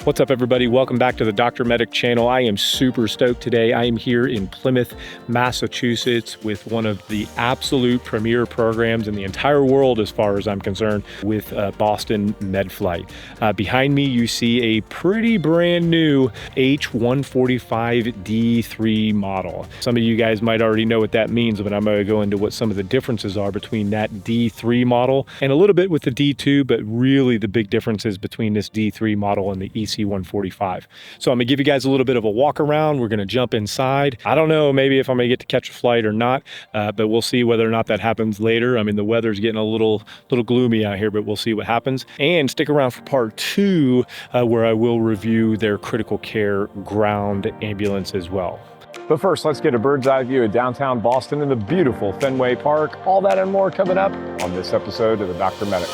What's up, everybody? Welcome back to the Dr. Medic channel. I am super stoked today. I am here in Plymouth, Massachusetts with one of the absolute premier programs in the entire world, as far as I'm concerned, with Boston MedFlight. Behind me, you see a pretty brand new H145 D3 model. Some of you guys might already know what that means, but I'm going to go into what some of the differences are between that D3 model and a little bit with the D2, but really the big differences between this D3 model and the H145. So I'm gonna give you guys a little bit of a walk around. We're gonna jump inside. I don't know maybe if I'm gonna get to catch a flight or not, but we'll see whether or not that happens later. I mean, the weather's getting a little gloomy out here, but we'll see what happens. And stick around for part two, where I will review their critical care ground ambulance as well. But first, let's get a bird's eye view of downtown Boston and the beautiful Fenway Park. All that and more coming up on this episode of the Dr. Medic.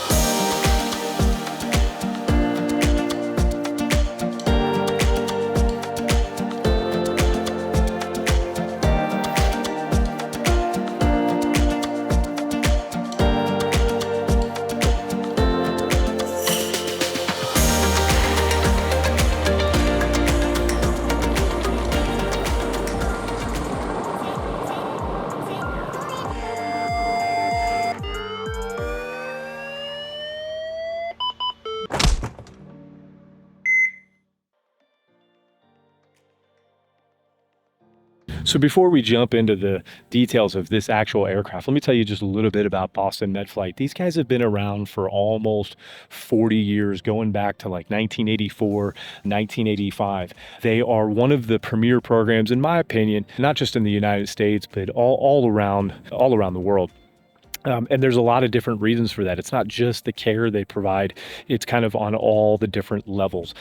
So before we jump into the details of this actual aircraft, let me tell you just a little bit about Boston MedFlight. These guys have been around for almost 40 years, going back to like 1984, 1985. They are one of the premier programs, in my opinion, not just in the United States, but all around the world. And there's a lot of different reasons for that. It's not just the care they provide, it's kind of on all the different levels.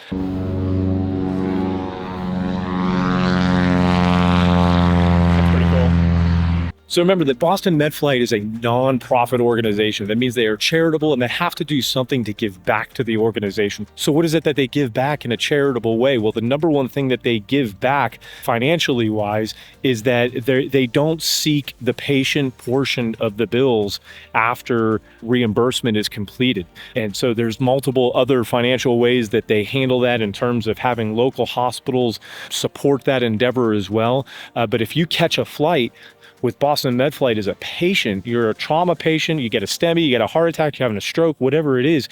So remember that Boston MedFlight is a non-profit organization. That means they are charitable and they have to do something to give back to the organization. So what is it that they give back in a charitable way? Well, the number one thing that they give back financially wise is that they don't seek the patient portion of the bills after reimbursement is completed. And so there's multiple other financial ways that they handle that in terms of having local hospitals support that endeavor as well. But if you catch a flight with Boston MedFlight as a patient, you're a trauma patient, you get a STEMI, you get a heart attack, you're having a stroke, whatever it is,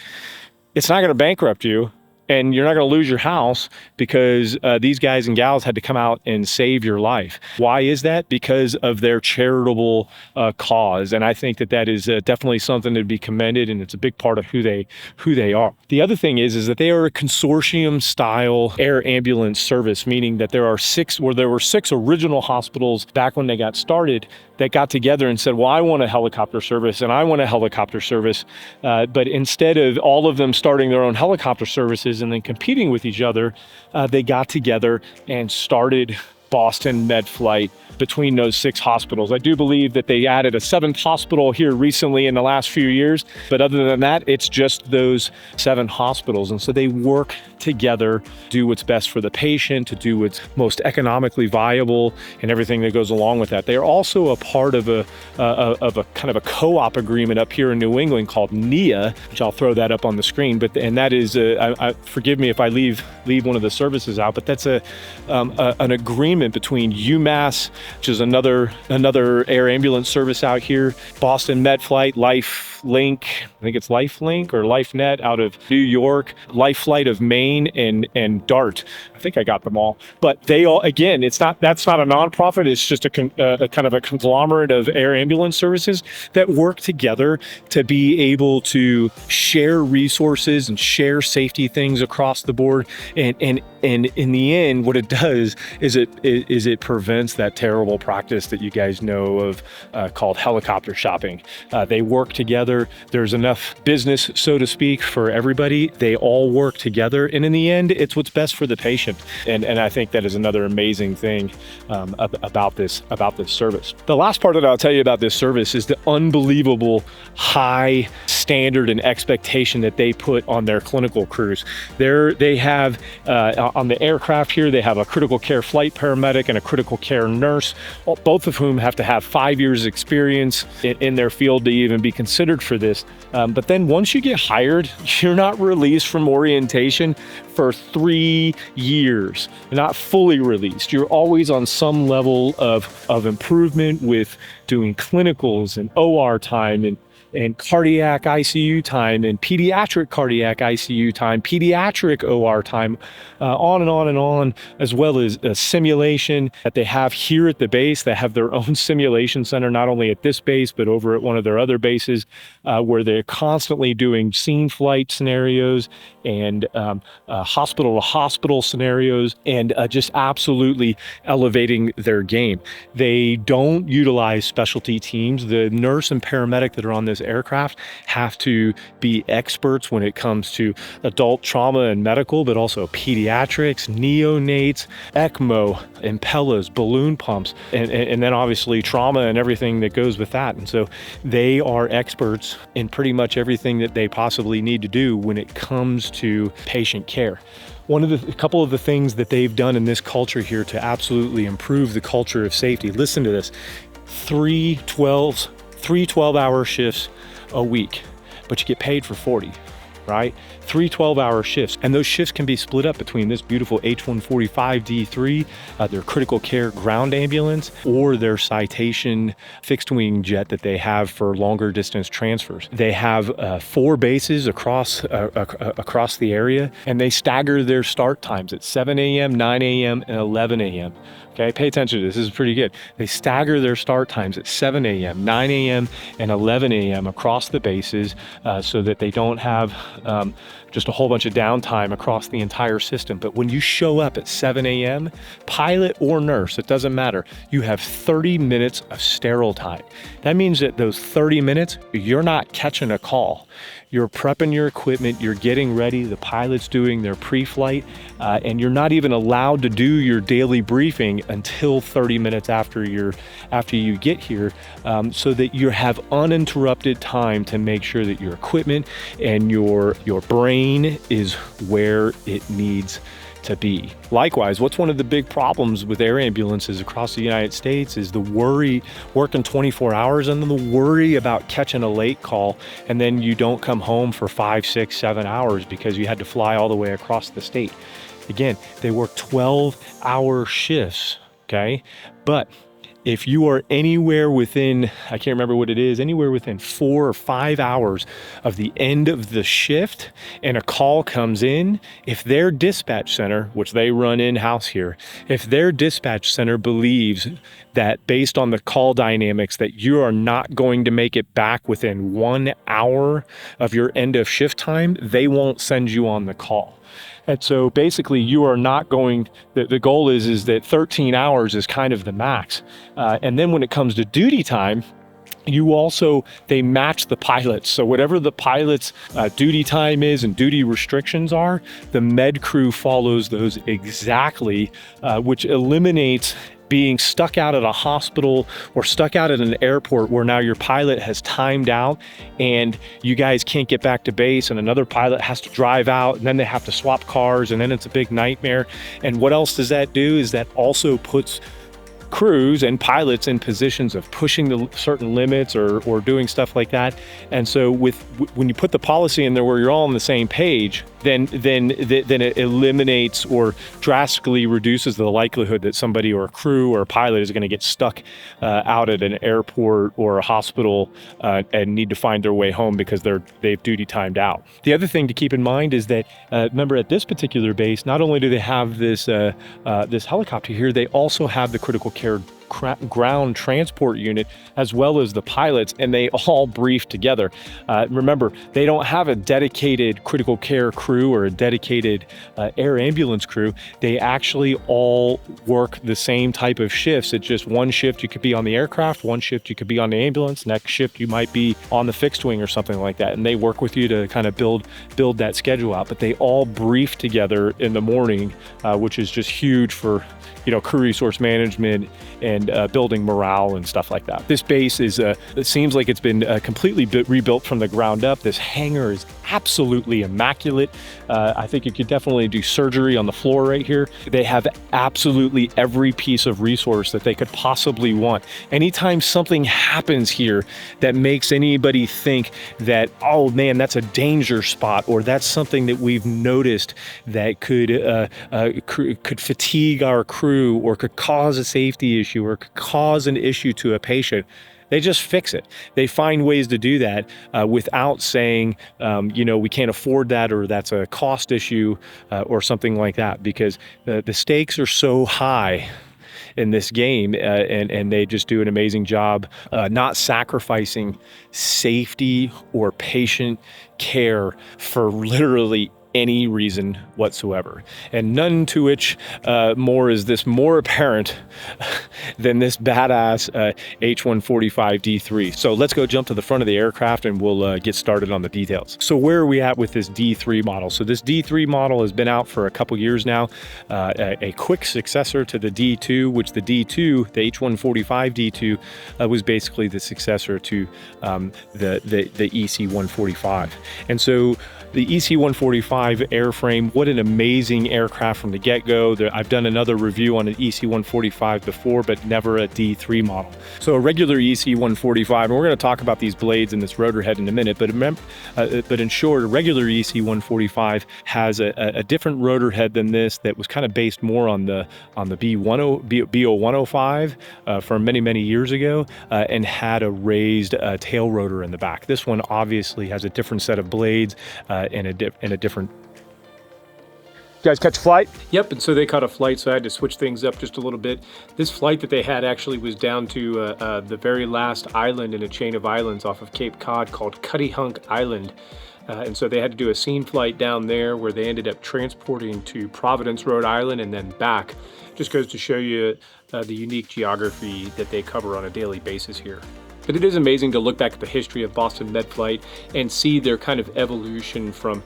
it's not going to bankrupt you. And you're not going to lose your house because these guys and gals had to come out and save your life. Why is that? Because of their charitable cause. And I think that that is definitely something to be commended, and it's a big part of who they are. The other thing is that they are a consortium style air ambulance service, meaning that there were six original hospitals back when they got started that got together and said, well, I want a helicopter service and I want a helicopter service. But instead of all of them starting their own helicopter services and then competing with each other, they got together and started Boston MedFlight between those 6 hospitals. I do believe that they added a 7th hospital here recently in the last few years, but other than that, it's just those 7 hospitals. And so they work together, do what's best for the patient, to do what's most economically viable and everything that goes along with that. They are also a part of a kind of a co-op agreement up here in New England called NIA, which I'll throw that up on the screen. And that is, forgive me if I leave one of the services out, but that's an agreement between UMass, which is another air ambulance service out here, Boston MedFlight, LifeLink, I think it's LifeLink or LifeNet out of New York, LifeFlight of Maine, and DART. I think I got them all. But they all, again, that's not a nonprofit. It's just a kind of a conglomerate of air ambulance services that work together to be able to share resources and share safety things across the board. And in the end, what it does is it prevents that terrible practice that you guys know of called helicopter shopping. They work together. There's enough business, so to speak, for everybody. They all work together. And in the end, it's what's best for the patient. And I think that is another amazing thing about this service. The last part that I'll tell you about this service is the unbelievable high standard and expectation that they put on their clinical crews. They have on the aircraft here, they have a critical care flight paramedic and a critical care nurse, both of whom have to have 5 years experience in their field to even be considered hired for this. But then once you get hired, you're not released from orientation for 3 years. You're not fully released. You're always on some level of improvement with doing clinicals and OR time and cardiac ICU time and pediatric cardiac ICU time, pediatric OR time, on and on and on, as well as a simulation that they have here at the base. They have their own simulation center, not only at this base, but over at one of their other bases, where they're constantly doing scene flight scenarios and hospital to hospital scenarios, and just absolutely elevating their game. They don't utilize specialty teams. The nurse and paramedic that are on this aircraft have to be experts when it comes to adult trauma and medical, but also pediatrics, neonates, ECMO, impellas, balloon pumps, and then obviously trauma and everything that goes with that. And so they are experts in pretty much everything that they possibly need to do when it comes to patient care. A couple of the things that they've done in this culture here to absolutely improve the culture of safety. Listen to this: 3 12-hour shifts a week, but you get paid for 40, right? 3 12-hour shifts, and those shifts can be split up between this beautiful H145 D3, their critical care ground ambulance, or their Citation fixed wing jet that they have for longer distance transfers. They have 4 bases across the area, and they stagger their start times at 7 a.m., 9 a.m., and 11 a.m. Okay, pay attention to this. This is pretty good. They stagger their start times at 7 a.m., 9 a.m., and 11 a.m. across the bases, so that they don't have just a whole bunch of downtime across the entire system. But when you show up at 7 a.m., pilot or nurse, it doesn't matter, you have 30 minutes of sterile time. That means that those 30 minutes, you're not catching a call. You're prepping your equipment, you're getting ready, the pilot's doing their pre-flight, and you're not even allowed to do your daily briefing until 30 minutes after you get here, so that you have uninterrupted time to make sure that your equipment and your brain is where it needs to be. Likewise, what's one of the big problems with air ambulances across the United States is the worry, working 24 hours and then the worry about catching a late call, and then you don't come home for 5, 6, 7 hours because you had to fly all the way across the state. Again, they work 12-hour shifts, okay? But if you are anywhere within, I can't remember what it is, anywhere within 4 or 5 hours of the end of the shift and a call comes in, if their dispatch center, which they run in-house here, if their dispatch center believes that based on the call dynamics that you are not going to make it back within 1 hour of your end of shift time, they won't send you on the call. And so basically you are not going, the goal is that 13 hours is kind of the max. And then when it comes to duty time, they match the pilots. So whatever the pilot's duty time is and duty restrictions are, the med crew follows those exactly, which eliminates being stuck out at a hospital or stuck out at an airport where now your pilot has timed out and you guys can't get back to base and another pilot has to drive out and then they have to swap cars and then it's a big nightmare. And what else does that do is that also puts crews and pilots in positions of pushing the certain limits or doing stuff like that. And so when you put the policy in there where you're all on the same page, then it eliminates or drastically reduces the likelihood that somebody or a crew or a pilot is going to get stuck out at an airport or a hospital and need to find their way home because they've duty timed out. The other thing to keep in mind is that remember at this particular base, not only do they have this helicopter here, they also have the critical care ground transport unit as well as the pilots, and they all brief together. Remember, they don't have a dedicated critical care crew or a dedicated air ambulance crew. They actually all work the same type of shifts. It's just one shift you could be on the aircraft, one shift you could be on the ambulance, next shift you might be on the fixed wing or something like that, and they work with you to kind of build that schedule out. But they all brief together in the morning, which is just huge for crew resource management and building morale and stuff like that. This base is, it seems like it's been completely rebuilt from the ground up. This hangar is absolutely immaculate. I think you could definitely do surgery on the floor right here. They have absolutely every piece of resource that they could possibly want. Anytime something happens here that makes anybody think that, oh man, that's a danger spot, or that's something that we've noticed that could fatigue our crew, or could cause a safety issue, or could cause an issue to a patient, they just fix it. They find ways to do that without saying, we can't afford that, or that's a cost issue, or something like that, because the stakes are so high in this game, and they just do an amazing job not sacrificing safety or patient care for literally any reason whatsoever. And none to which is this more apparent than this badass H145 D3. So let's go jump to the front of the aircraft and we'll get started on the details. So where are we at with this D3 model? So this D3 model has been out for a couple years now, a quick successor to the D2, which the D2, the H145 D2, was basically the successor to the EC145. And so the EC145 airframe, what an amazing aircraft from the get-go. I've done another review on an EC145 before, but never a D3 model. So a regular EC145, and we're going to talk about these blades and this rotor head in a minute, but in short, a regular EC145 has a different rotor head than this, that was kind of based more on the BO105 from many years ago, and had a raised tail rotor in the back. This one obviously has a different set of blades and a different. You guys catch a flight? Yep, and so they caught a flight, so I had to switch things up just a little bit. This flight that they had actually was down to the very last island in a chain of islands off of Cape Cod called Cuttyhunk Island. And so they had to do a scene flight down there where they ended up transporting to Providence, Rhode Island, and then back. Just goes to show you the unique geography that they cover on a daily basis here. But it is amazing to look back at the history of Boston MedFlight and see their kind of evolution from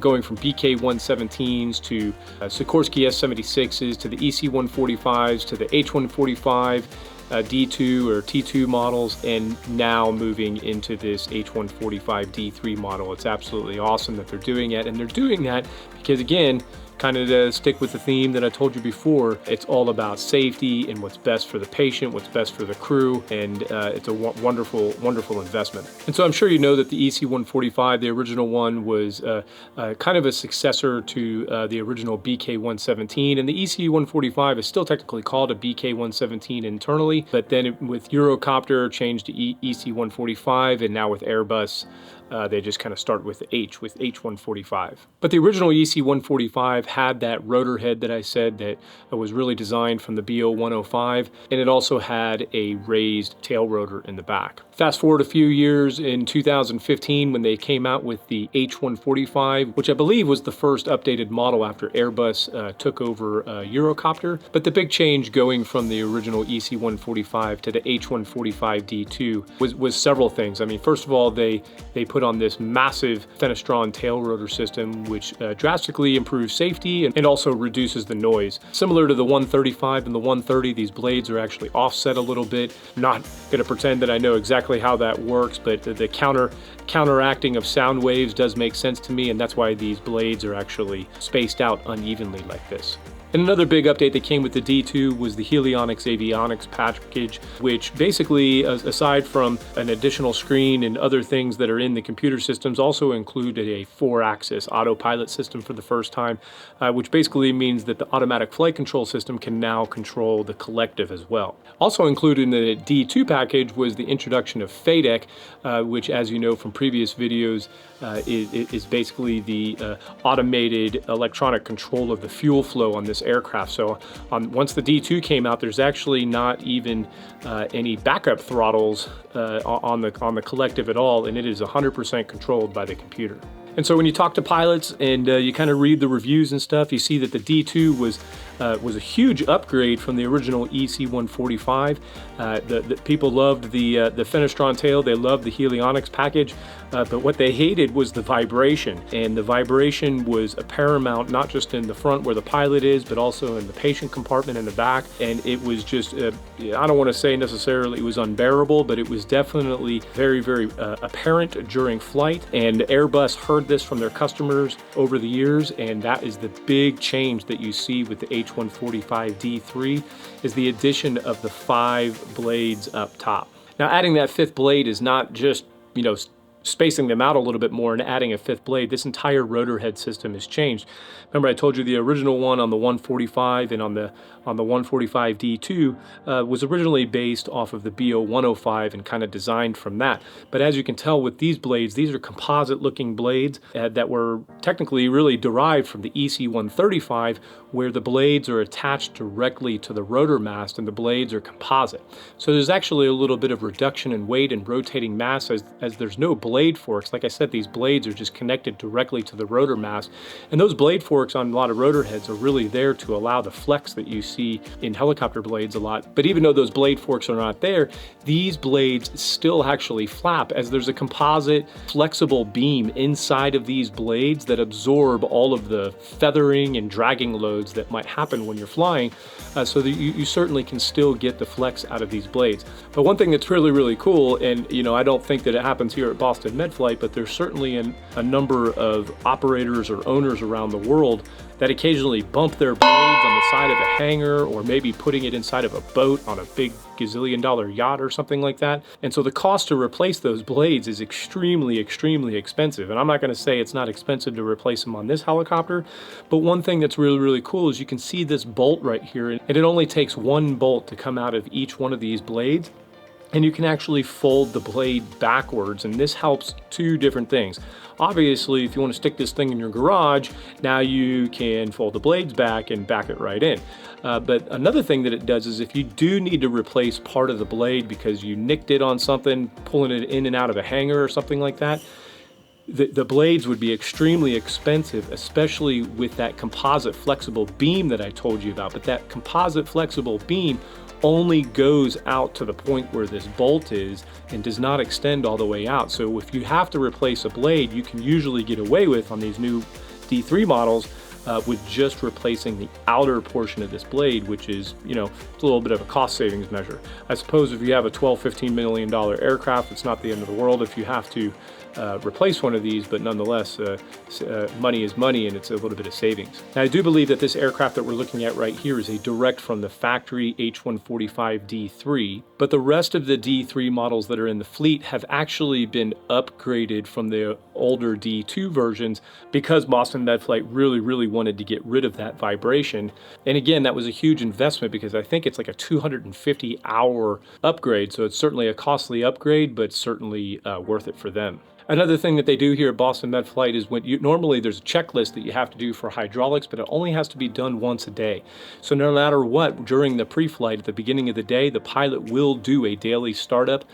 going from BK-117s to Sikorsky S-76s to the EC-145s to the H-145 D2 or T2 models, and now moving into this H-145 D3 model. It's absolutely awesome that they're doing it, and they're doing that because, again, kind of to stick with the theme that I told you before, it's all about safety and what's best for the patient, what's best for the crew, and it's a wonderful investment. And so I'm sure you know that the EC-145, the original one, was kind of a successor to the original BK-117, and the EC-145 is still technically called a BK-117 internally, but then with Eurocopter changed to EC-145, and now with Airbus, they just kind of start with the H, with H145. But the original EC145 had that rotor head that I said that was really designed from the BO105, and it also had a raised tail rotor in the back. Fast forward a few years, in 2015 when they came out with the H145, which I believe was the first updated model after Airbus took over Eurocopter. But the big change going from the original EC145 to the H145 D2 was several things. I mean, first of all, they put on this massive fenestron tail rotor system, which drastically improves safety and also reduces the noise. Similar to the 135 and the 130, these blades are actually offset a little bit. I'm not going to pretend that I know exactly how that works, but the counteracting of sound waves does make sense to me, and that's why these blades are actually spaced out unevenly like this. And another big update that came with the D2 was the Helionics avionics package, which basically, aside from an additional screen and other things that are in the computer systems, also included a 4-axis autopilot system for the first time, which basically means that the automatic flight control system can now control the collective as well. Also included in the D2 package was the introduction of FADEC, which, as you know from previous videos, is basically the automated electronic control of the fuel flow on this aircraft. So once the D2 came out, there's actually not even any backup throttles on the collective at all, and it is 100% controlled by the computer. And so when you talk to pilots and you kind of read the reviews and stuff, you see that the D2 was a huge upgrade from the original EC145. The people loved the Fenestron tail. They loved the Helionics package, but what they hated was the vibration. And the vibration was a paramount, not just in the front where the pilot is, but also in the patient compartment in the back. And it was just, I don't want to say necessarily it was unbearable, but it was definitely very, very apparent during flight. And Airbus heard this from their customers over the years, and that is the big change that you see with the H145 D3 is the addition of the 5 blades up top. Now, adding that 5th blade is not just, spacing them out a little bit more and adding a 5th blade. This entire rotor head system has changed. Remember, I told you the original one on the 145 and on the 145 D2 was originally based off of the BO 105 and kind of designed from that. But as you can tell with these blades, these are composite looking blades that were technically really derived from the EC 135, where the blades are attached directly to the rotor mast and the blades are composite. So there's actually a little bit of reduction in weight and rotating mass as there's no blade forks. Like I said, these blades are just connected directly to the rotor mast. And those blade forks on a lot of rotor heads are really there to allow the flex that you see in helicopter blades a lot. But even though those blade forks are not there, these blades still actually flap as there's a composite flexible beam inside of these blades that absorb all of the feathering and dragging loads that might happen when you're flying, so that you certainly can still get the flex out of these blades. But one thing that's really, really cool, and I don't think that it happens here at Boston MedFlight, but there's certainly a number of operators or owners around the world that occasionally bump their blades on the side of a hangar, or maybe putting it inside of a boat on a big gazillion-dollar yacht or something like that. And so the cost to replace those blades is extremely, extremely expensive. And I'm not going to say it's not expensive to replace them on this helicopter, but one thing that's really, really cool is you can see this bolt right here, and it only takes one bolt to come out of each one of these blades. And you can actually fold the blade backwards, and this helps 2 different things. Obviously, if you want to stick this thing in your garage, now you can fold the blades back and back it right in. But another thing that it does is if you do need to replace part of the blade because you nicked it on something, pulling it in and out of a hanger or something like that, the blades would be extremely expensive, especially with that composite flexible beam that I told you about. But that composite flexible beam only goes out to the point where this bolt is and does not extend all the way out. So if you have to replace a blade, you can usually get away with, on these new D3 models, with just replacing the outer portion of this blade, which is, it's a little bit of a cost savings measure. I suppose if you have a $12–15 million aircraft, it's not the end of the world if you have to replace one of these, but nonetheless, money is money, and it's a little bit of savings. Now, I do believe that this aircraft that we're looking at right here is a direct from the factory H145 D3, but the rest of the D3 models that are in the fleet have actually been upgraded from the older D2 versions because Boston MedFlight really, really wanted to get rid of that vibration. And again, that was a huge investment because I think it's like a 250-hour upgrade, so it's certainly a costly upgrade, but certainly worth it for them. Another thing that they do here at Boston MedFlight is normally there's a checklist that you have to do for hydraulics, but it only has to be done once a day. So no matter what, during the pre-flight at the beginning of the day, the pilot will do a daily startup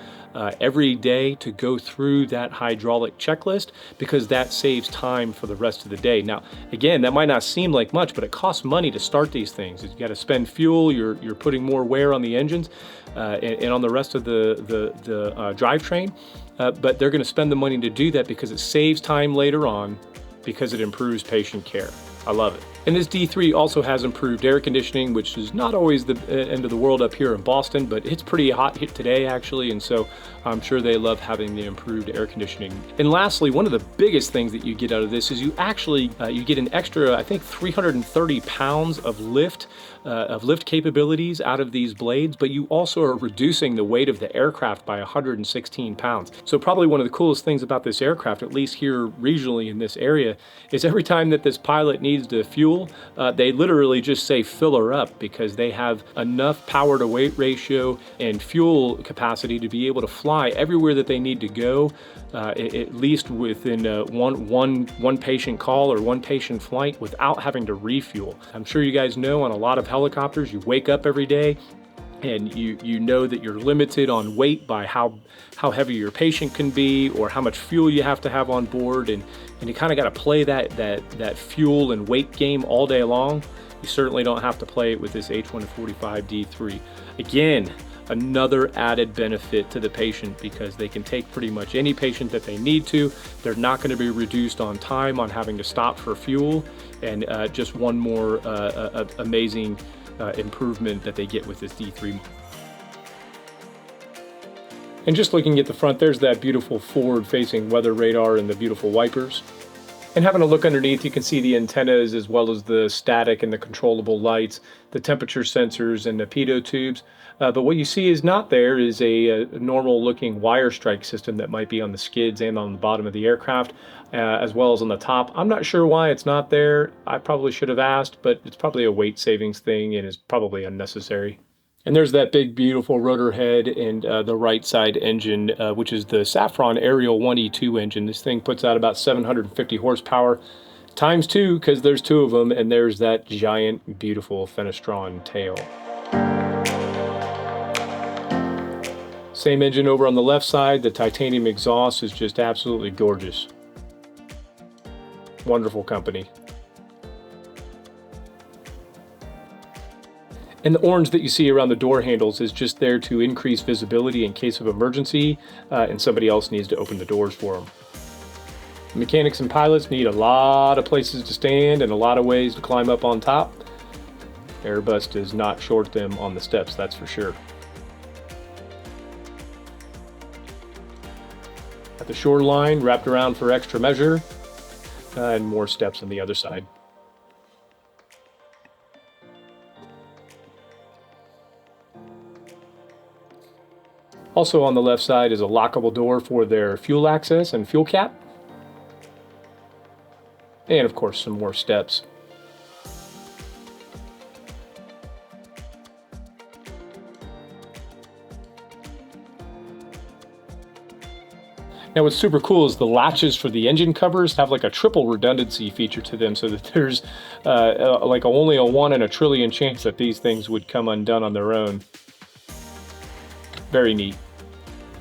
every day to go through that hydraulic checklist, because that saves time for the rest of the day. Now, again, that might not seem like much, but it costs money to start these things. You got to spend fuel, you're putting more wear on the engines and on the rest of the drivetrain. But they're going to spend the money to do that because it saves time later on, because it improves patient care. I love it. And this D3 also has improved air conditioning, which is not always the end of the world up here in Boston, but it's pretty hot today actually, and so I'm sure they love having the improved air conditioning. And lastly, one of the biggest things that you get out of this is you actually you get an extra, I think, 330 pounds of lift capabilities out of these blades, but you also are reducing the weight of the aircraft by 116 pounds. So probably one of the coolest things about this aircraft, at least here regionally in this area, is every time that this pilot needs to fuel, they literally just say fill her up, because they have enough power to weight ratio and fuel capacity to be able to fly everywhere that they need to go, at least within one patient call or one patient flight, without having to refuel. I'm sure you guys know on a lot of helicopters, you wake up every day and you know that you're limited on weight by how heavy your patient can be or how much fuel you have to have on board, and you kind of got to play that fuel and weight game all day long. You certainly don't have to play it with this H145 D3. Again, another added benefit to the patient, because they can take pretty much any patient that they need to. They're not going to be reduced on time on having to stop for fuel, and just one more amazing improvement that they get with this D3. And just looking at the front, there's that beautiful forward-facing weather radar and the beautiful wipers. And having a look underneath, you can see the antennas as well as the static and the controllable lights, the temperature sensors and the pitot tubes. But what you see is not there is a normal looking wire strike system that might be on the skids and on the bottom of the aircraft, as well as on the top. I'm not sure why it's not there. I probably should have asked, but it's probably a weight savings thing and is probably unnecessary. And there's that big, beautiful rotor head and the right side engine, which is the Safran Ariel 1E2 engine. This thing puts out about 750 horsepower times 2, because there's 2 of them, and there's that giant, beautiful Fenestron tail. Same engine over on the left side. The titanium exhaust is just absolutely gorgeous. Wonderful company. And the orange that you see around the door handles is just there to increase visibility in case of emergency and somebody else needs to open the doors for them. Mechanics and pilots need a lot of places to stand and a lot of ways to climb up on top. Airbus does not short them on the steps, that's for sure. At the shoreline, wrapped around for extra measure, and more steps on the other side. Also on the left side is a lockable door for their fuel access and fuel cap. And of course some more steps. Now what's super cool is the latches for the engine covers have like a triple redundancy feature to them, so that there's like only a 1 in a trillion chance that these things would come undone on their own. Very neat.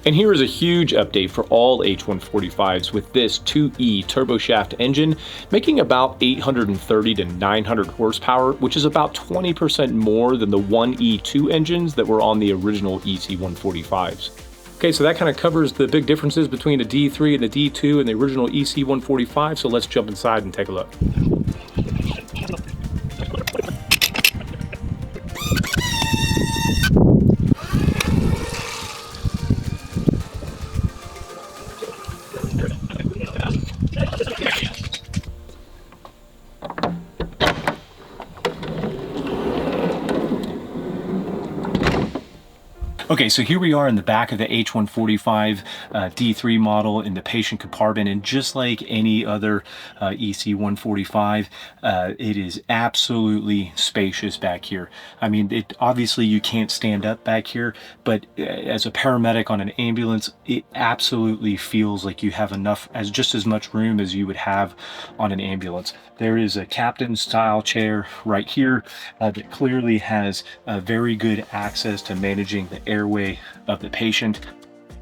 And here is a huge update for all H145s with this 2E turboshaft engine, making about 830 to 900 horsepower, which is about 20% more than the 1E2 engines that were on the original EC145s. Okay, so that kind of covers the big differences between the D3 and the D2 and the original EC145, so let's jump inside and take a look. Okay, so here we are in the back of the H145 D3 model in the patient compartment, and just like any other EC145, it is absolutely spacious back here. I mean, obviously you can't stand up back here, but as a paramedic on an ambulance, it absolutely feels like you have just as much room as you would have on an ambulance. There is a captain style chair right here that clearly has very good access to managing the airway of the patient.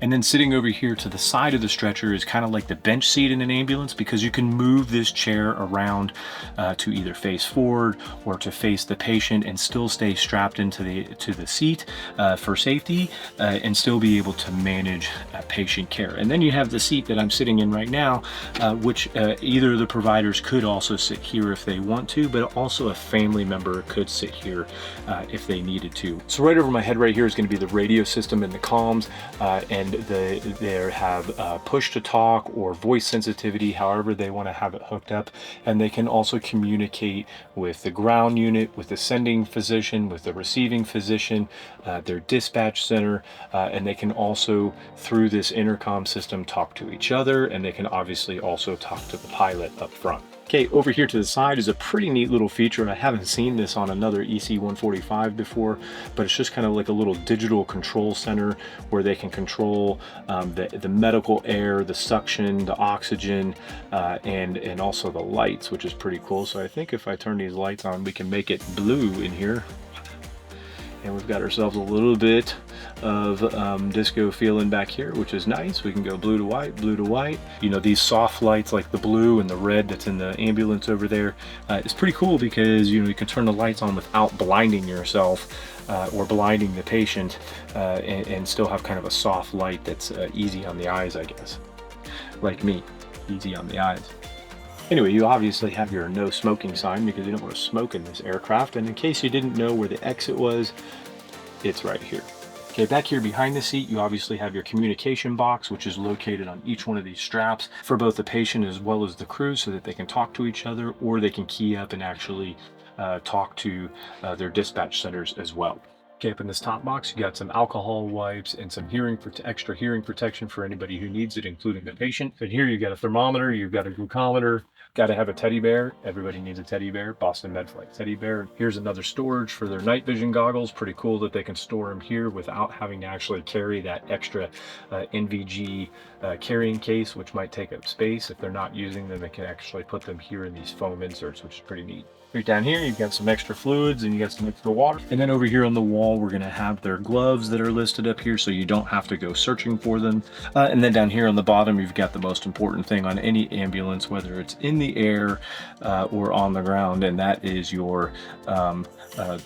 And then sitting over here to the side of the stretcher is kind of like the bench seat in an ambulance, because you can move this chair around to either face forward or to face the patient and still stay strapped into the seat for safety and still be able to manage patient care. And then you have the seat that I'm sitting in right now, which either of the providers could also sit here if they want to, but also a family member could sit here if they needed to. So right over my head right here is going to be the radio system and the comms, and they have push to talk or voice sensitivity, however they want to have it hooked up. And they can also communicate with the ground unit, with the sending physician, with the receiving physician, their dispatch center, and they can also, through this intercom system, talk to each other, and they can obviously also talk to the pilot up front. Okay, over here to the side is a pretty neat little feature. I haven't seen this on another EC145 before, but it's just kind of like a little digital control center where they can control the medical air, the suction, the oxygen, and also the lights, which is pretty cool. So I think if I turn these lights on, we can make it blue in here. And we've got ourselves a little bit of disco feeling back here, which is nice. We can go blue to white, blue to white. You know, these soft lights like the blue and the red that's in the ambulance over there, it's pretty cool because, you know, you can turn the lights on without blinding yourself or blinding the patient and still have kind of a soft light that's easy on the eyes, I guess. Like me, easy on the eyes. Anyway, you obviously have your no smoking sign because you don't want to smoke in this aircraft. And in case you didn't know where the exit was, it's right here. Okay, back here behind the seat, you obviously have your communication box, which is located on each one of these straps for both the patient as well as the crew so that they can talk to each other or they can key up and actually talk to their dispatch centers as well. Okay, up in this top box, you got some alcohol wipes and some extra hearing protection for anybody who needs it, including the patient. And here you got a thermometer, you've got a glucometer, got to have a teddy bear. Everybody needs a teddy bear. Boston MedFlight teddy bear. Here's another storage for their night vision goggles. Pretty cool that they can store them here without having to actually carry that extra NVG carrying case, which might take up space. If they're not using them, they can actually put them here in these foam inserts, which is pretty neat. Right down here, you've got some extra fluids and you got some extra water. And then over here on the wall, we're going to have their gloves that are listed up here so you don't have to go searching for them. And then down here on the bottom, you've got the most important thing on any ambulance, whether it's in the air or on the ground, and that is your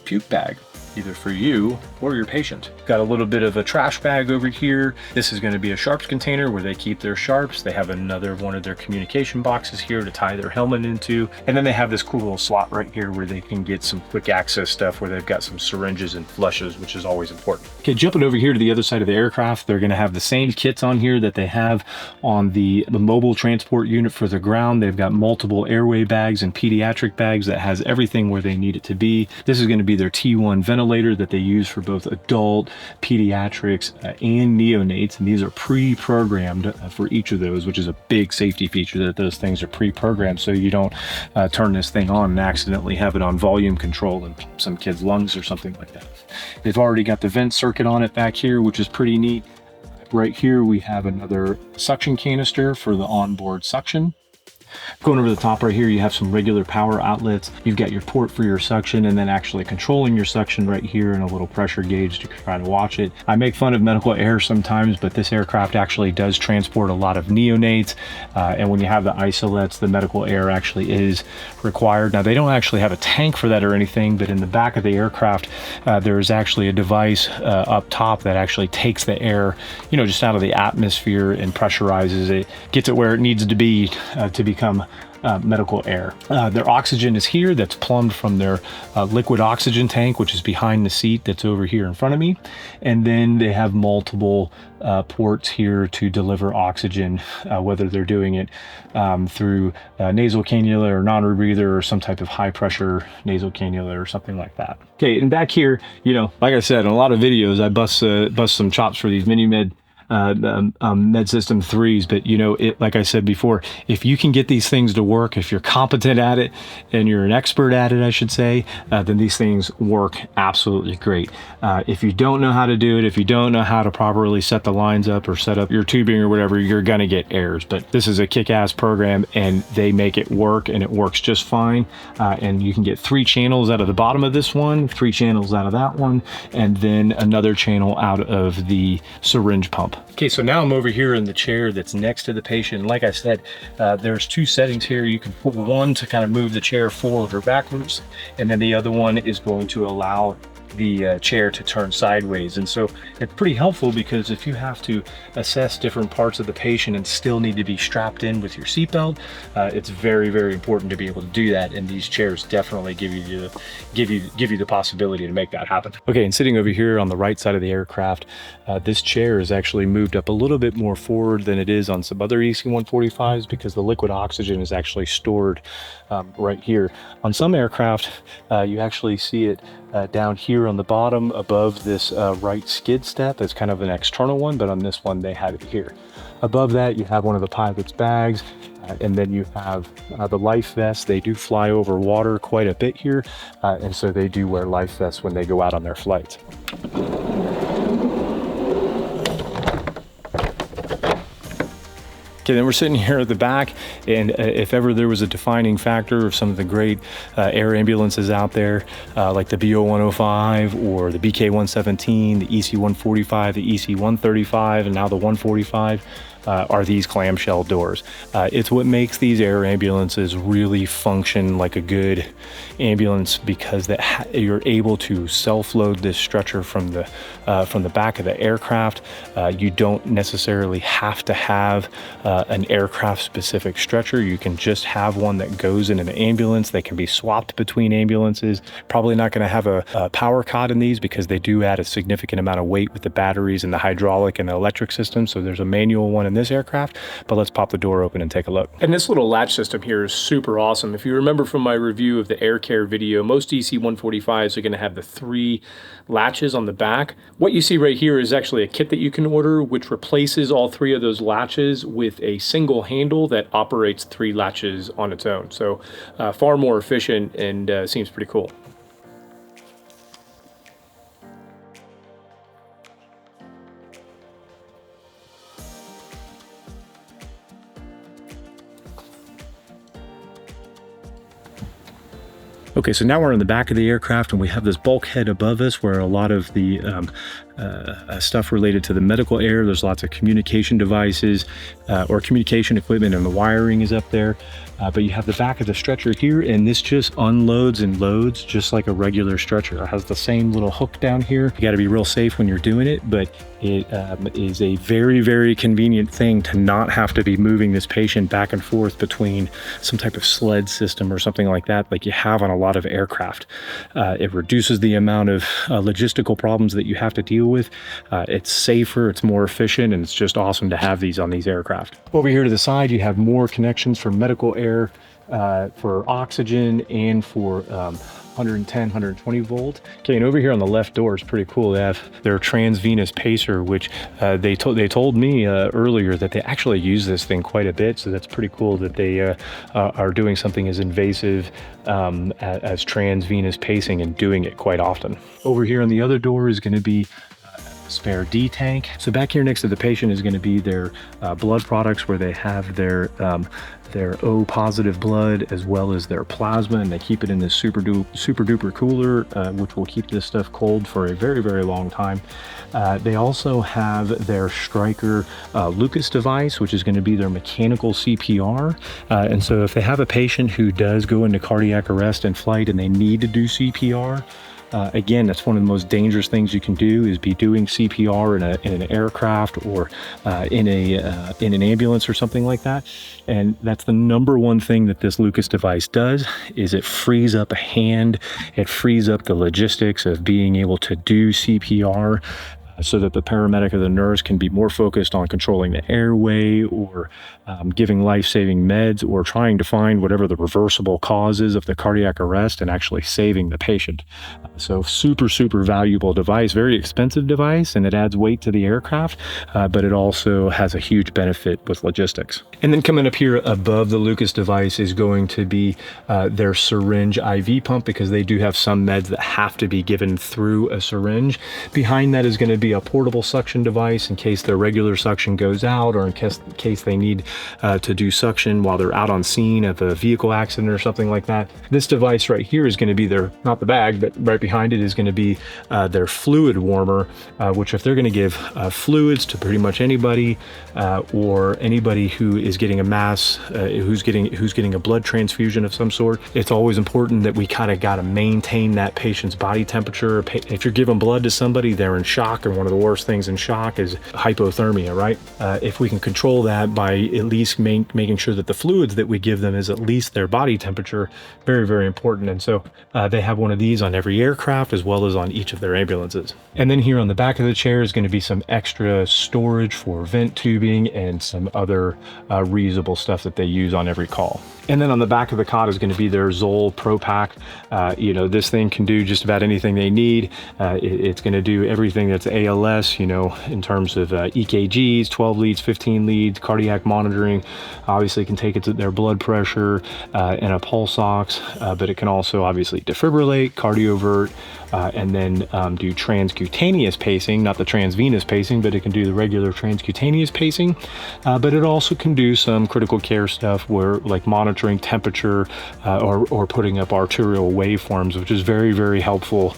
puke bag, either for you or your patient. Got a little bit of a trash bag over here. This is going to be a sharps container where they keep their sharps. They have another one of their communication boxes here to tie their helmet into. And then they have this cool little slot right here where they can get some quick access stuff where they've got some syringes and flushes, which is always important. Okay, jumping over here to the other side of the aircraft, they're going to have the same kits on here that they have on the mobile transport unit for the ground. They've got multiple airway bags and pediatric bags that has everything where they need it to be. This is going to be their T1 ventilator that they use for both adult, pediatrics, and neonates. And these are pre-programmed for each of those, which is a big safety feature that those things are pre-programmed so you don't turn this thing on and accidentally have it on volume control in some kid's lungs or something like that. They've already got the vent circuit on it back here, which is pretty neat. Right here, we have another suction canister for the onboard suction. Going over the top right here, you have some regular power outlets. You've got your port for your suction and then actually controlling your suction right here and a little pressure gauge to try to watch it. I make fun of medical air sometimes, but this aircraft actually does transport a lot of neonates. And when you have the isolettes, the medical air actually is required. Now, they don't actually have a tank for that or anything, but in the back of the aircraft, there is actually a device up top that actually takes the air, you know, just out of the atmosphere and pressurizes it, gets it where it needs to be to become medical air. Their oxygen is here. That's plumbed from their liquid oxygen tank, which is behind the seat that's over here in front of me. And then they have multiple ports here to deliver oxygen, whether they're doing it through nasal cannula or non-rebreather or some type of high pressure nasal cannula or something like that. Okay, and back here, you know, like I said, in a lot of videos, I bust some chops for these mini-med med system 3s, but you know, it, like I said before, if you can get these things to work, if you're competent at it and you're an expert at it, I should say, then these things work absolutely great. If you don't know how to do it, if you don't know how to properly set the lines up or set up your tubing or whatever, you're gonna get errors. But this is a kick-ass program and they make it work, and it works just fine. And you can get 3 channels out of the bottom of this one, 3 channels out of that one, and then another channel out of the syringe pump. Okay, so now I'm over here in the chair that's next to the patient. Like I said, there's 2 settings here. You can pull one to kind of move the chair forward or backwards, and then the other one is going to allow the chair to turn sideways. And so it's pretty helpful because if you have to assess different parts of the patient and still need to be strapped in with your seatbelt, it's very, very important to be able to do that. And these chairs definitely give you the possibility to make that happen. Okay, and sitting over here on the right side of the aircraft, this chair is actually moved up a little bit more forward than it is on some other EC145s because the liquid oxygen is actually stored right here. On some aircraft, you actually see it down here on the bottom above this right skid step. It's kind of an external one, but on this one they have it here. Above that you have one of the pilot's bags, and then you have the life vest. They do fly over water quite a bit here, and so they do wear life vests when they go out on their flights. Okay, then we're sitting here at the back, and if ever there was a defining factor of some of the great air ambulances out there, like the BO-105 or the BK-117, the EC-145, the EC-135, and now the 145, are these clamshell doors. It's what makes these air ambulances really function like a good ambulance, because you're able to self-load this stretcher from the back of the aircraft. You don't necessarily have to have an aircraft-specific stretcher. You can just have one that goes in an ambulance. They can be swapped between ambulances. Probably not going to have a power cot in these, because they do add a significant amount of weight with the batteries and the hydraulic and the electric system. So there's a manual one in this aircraft, but let's pop the door open and take a look. And this little latch system here is super awesome. If you remember from my review of the air care video, most EC-145s are going to have the 3 latches on the back. What you see right here is actually a kit that you can order, which replaces all 3 of those latches with a single handle that operates 3 latches on its own. So far more efficient, and seems pretty cool. Okay, so now we're in the back of the aircraft, and we have this bulkhead above us where a lot of the stuff related to the medical air, there's lots of communication devices or communication equipment, and the wiring is up there. But you have the back of the stretcher here, and this just unloads and loads just like a regular stretcher. It has the same little hook down here. You got to be real safe when you're doing it, but it is a very, very convenient thing to not have to be moving this patient back and forth between some type of sled system or something like that, like you have on a lot of aircraft. It reduces the amount of logistical problems that you have to deal with. It's safer, it's more efficient, and it's just awesome to have these on these aircraft. Over here to the side, you have more connections for medical air, for oxygen, and for 110, 120 volt. Okay, and over here on the left door is pretty cool. They have their transvenous pacer, which they told me earlier that they actually use this thing quite a bit. So that's pretty cool that they are doing something as invasive as transvenous pacing, and doing it quite often. Over here on the other door is going to be spare D tank. So back here next to the patient is going to be their blood products, where they have their O positive blood as well as their plasma, and they keep it in this super duper cooler, which will keep this stuff cold for a very, very long time. They also have their Stryker Lucas device, which is going to be their mechanical CPR. And so if they have a patient who does go into cardiac arrest in flight and they need to do CPR, again, that's one of the most dangerous things you can do, is be doing CPR in an aircraft or in an ambulance or something like that. And that's the number one thing that this Lucas device does, is it frees up a hand. It frees up the logistics of being able to do CPR, so that the paramedic or the nurse can be more focused on controlling the airway, or giving life-saving meds, or trying to find whatever the reversible cause is of the cardiac arrest and actually saving the patient. So super, super valuable device, very expensive device, and it adds weight to the aircraft, but it also has a huge benefit with logistics. And then coming up here above the Lucas device is going to be their syringe IV pump, because they do have some meds that have to be given through a syringe. Behind that is going to be a portable suction device in case their regular suction goes out, or in case they need to do suction while they're out on scene of a vehicle accident or something like that. This device right here is going to be their, not the bag, but right behind it is going to be their fluid warmer, which if they're going to give fluids to pretty much anybody, or anybody who is getting a mass, who's getting a blood transfusion of some sort, it's always important that we kind of got to maintain that patient's body temperature. If you're giving blood to somebody, they're in shock, and one of the worst things in shock is hypothermia, right? If we can control that by at least making sure that the fluids that we give them is at least their body temperature, very, very important. And so they have one of these on every aircraft, as well as on each of their ambulances. And then here on the back of the chair is going to be some extra storage for vent tubing and some other reusable stuff that they use on every call. And then on the back of the cot is going to be their Zoll Pro Pack. This thing can do just about anything they need. It's going to do everything that's ALS, in terms of EKGs, 12 leads, 15 leads, cardiac monitoring. Obviously can take it to their blood pressure and a pulse ox, but it can also obviously defibrillate, cardiovert, and then do transcutaneous pacing, not the transvenous pacing, but it can do the regular transcutaneous pacing. But it also can do some critical care stuff where like monitoring temperature or putting up arterial waveforms, which is very, very helpful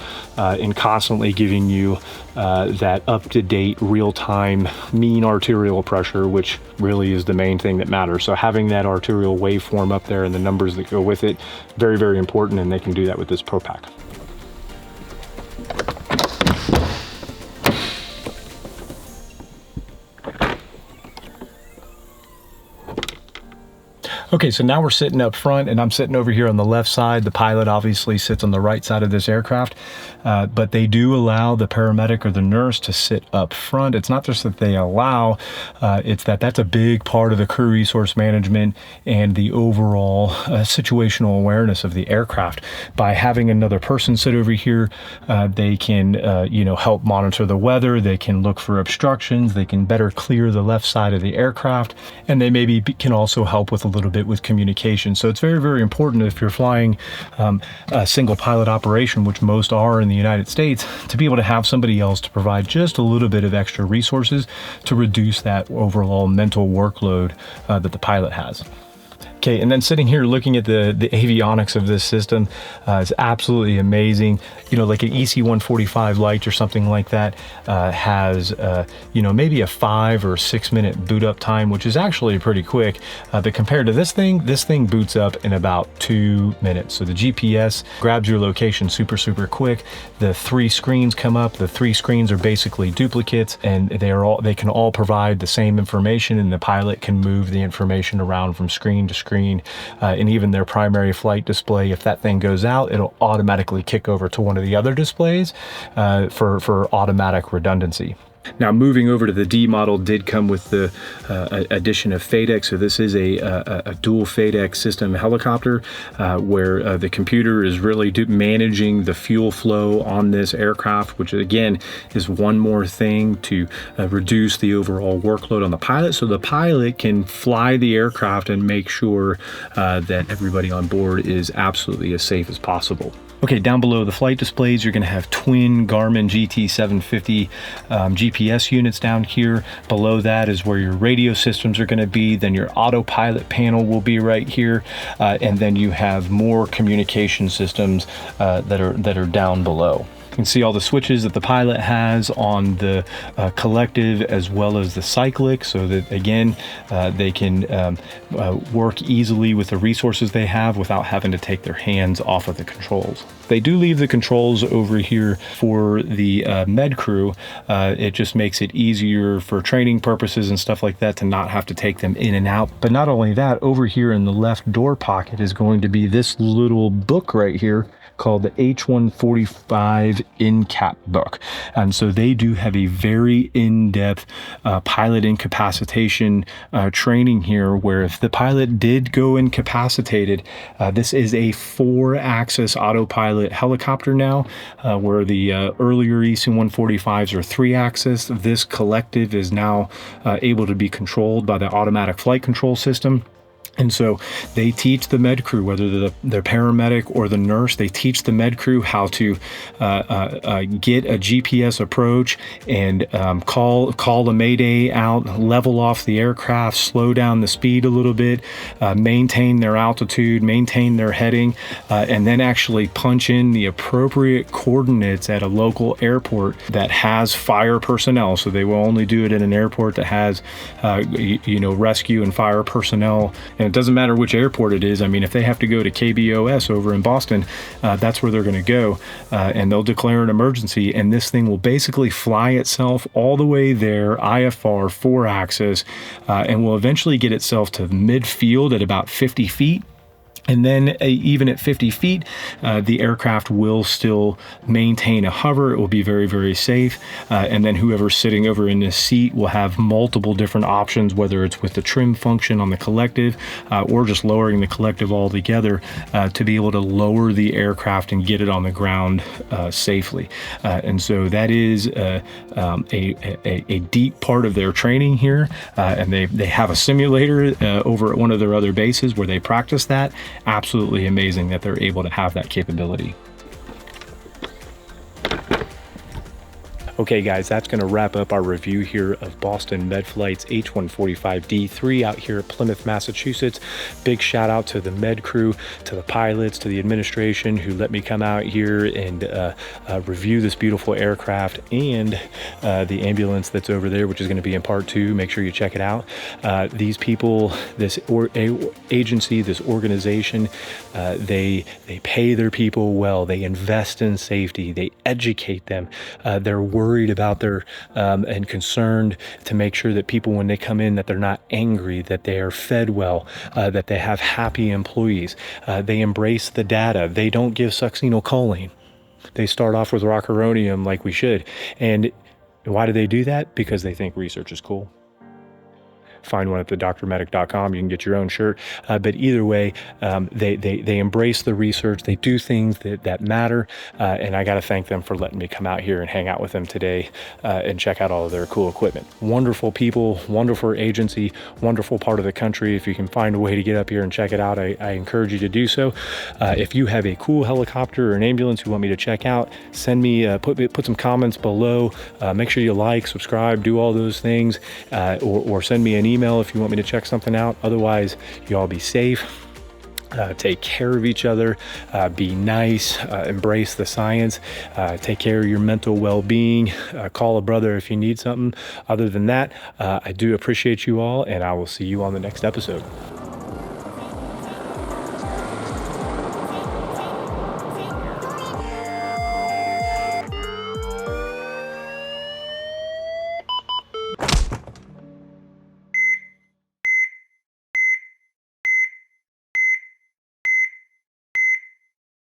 in constantly giving you that up-to-date real-time mean arterial pressure, which really is the main thing that matters. So having that arterial waveform up there and the numbers that go with it, very, very important, and they can do that with this ProPack. Okay, so now we're sitting up front and I'm sitting over here on the left side. The pilot obviously sits on the right side of this aircraft, but they do allow the paramedic or the nurse to sit up front. It's not just that they allow, it's that that's a big part of the crew resource management and the overall situational awareness of the aircraft. By having another person sit over here, they can, help monitor the weather. They can look for obstructions. They can better clear the left side of the aircraft, and they maybe can also help with a little bit with communication. So it's very, very important if you're flying a single pilot operation, which most are in the United States, to be able to have somebody else to provide just a little bit of extra resources to reduce that overall mental workload that the pilot has. Okay, and then sitting here looking at the avionics of this system is absolutely amazing. Like an EC145 Lite or something like that has, maybe a 5 or 6 minute boot up time, which is actually pretty quick. But compared to this thing boots up in about 2 minutes. So the GPS grabs your location super, super quick. The 3 screens come up. The 3 screens are basically duplicates, and they can all provide the same information, and the pilot can move the information around from screen to screen. And even their primary flight display, if that thing goes out, it'll automatically kick over to one of the other displays for automatic redundancy. Now, moving over to the D model did come with the addition of FADEC. So this is a dual FADEC system helicopter where the computer is really managing the fuel flow on this aircraft, which again is one more thing to reduce the overall workload on the pilot, so the pilot can fly the aircraft and make sure that everybody on board is absolutely as safe as possible. Okay, down below the flight displays, you're going to have twin Garmin GT750 GPS units down here. Below that is where your radio systems are going to be. Then your autopilot panel will be right here. And then you have more communication systems that are down below. You can see all the switches that the pilot has on the collective as well as the cyclic, so that again they can work easily with the resources they have without having to take their hands off of the controls. They do leave the controls over here for the med crew. It just makes it easier for training purposes and stuff like that to not have to take them in and out. But not only that, over here in the left door pocket is going to be this little book right here called the H145 in-cap book. And so they do have a very in-depth pilot incapacitation training here, where if the pilot did go incapacitated, this is a 4-axis autopilot helicopter now, where the earlier EC145s are 3-axis. This collective is now able to be controlled by the automatic flight control system. And so they teach the med crew, whether they're paramedic or the nurse, they teach the med crew how to get a GPS approach and call the mayday out, level off the aircraft, slow down the speed a little bit, maintain their altitude, maintain their heading, and then actually punch in the appropriate coordinates at a local airport that has fire personnel. So they will only do it at an airport that has, rescue and fire personnel. And it doesn't matter which airport it is. I mean, if they have to go to KBOS over in Boston, that's where they're going to go, and they'll declare an emergency, and this thing will basically fly itself all the way there, IFR 4-axis, and will eventually get itself to midfield at about 50 feet. And then even at 50 feet, the aircraft will still maintain a hover. It will be very, very safe. And then whoever's sitting over in this seat will have multiple different options, whether it's with the trim function on the collective or just lowering the collective altogether to be able to lower the aircraft and get it on the ground safely. And so that is a deep part of their training here. And they have a simulator over at one of their other bases where they practice that. Absolutely amazing that they're able to have that capability. Okay, guys, that's going to wrap up our review here of Boston MedFlight's H145 D3 out here at Plymouth, Massachusetts. Big shout out to the med crew, to the pilots, to the administration who let me come out here and review this beautiful aircraft, and the ambulance that's over there, which is going to be in part 2. Make sure you check it out. These people, this agency, this organization, they pay their people well. They invest in safety. They educate them. They're worried about their and concerned to make sure that people, when they come in, that they're not angry, that they are fed well, that they have happy employees. They embrace the data. They don't give succinylcholine. They start off with rocuronium like we should. And why do they do that? Because they think research is cool. Find one at thedrmedic.com. You can get your own shirt. But either way, they embrace the research. They do things that matter. And I got to thank them for letting me come out here and hang out with them today and check out all of their cool equipment. Wonderful people, wonderful agency, wonderful part of the country. If you can find a way to get up here and check it out, I encourage you to do so. If you have a cool helicopter or an ambulance you want me to check out, send me, put some comments below. Make sure you like, subscribe, do all those things, or send me an email if you want me to check something out. Otherwise, you all be safe. Take care of each other, be nice, embrace the science, take care of your mental well-being, call a brother if you need something. Other than that, I do appreciate you all, and I will see you on the next episode.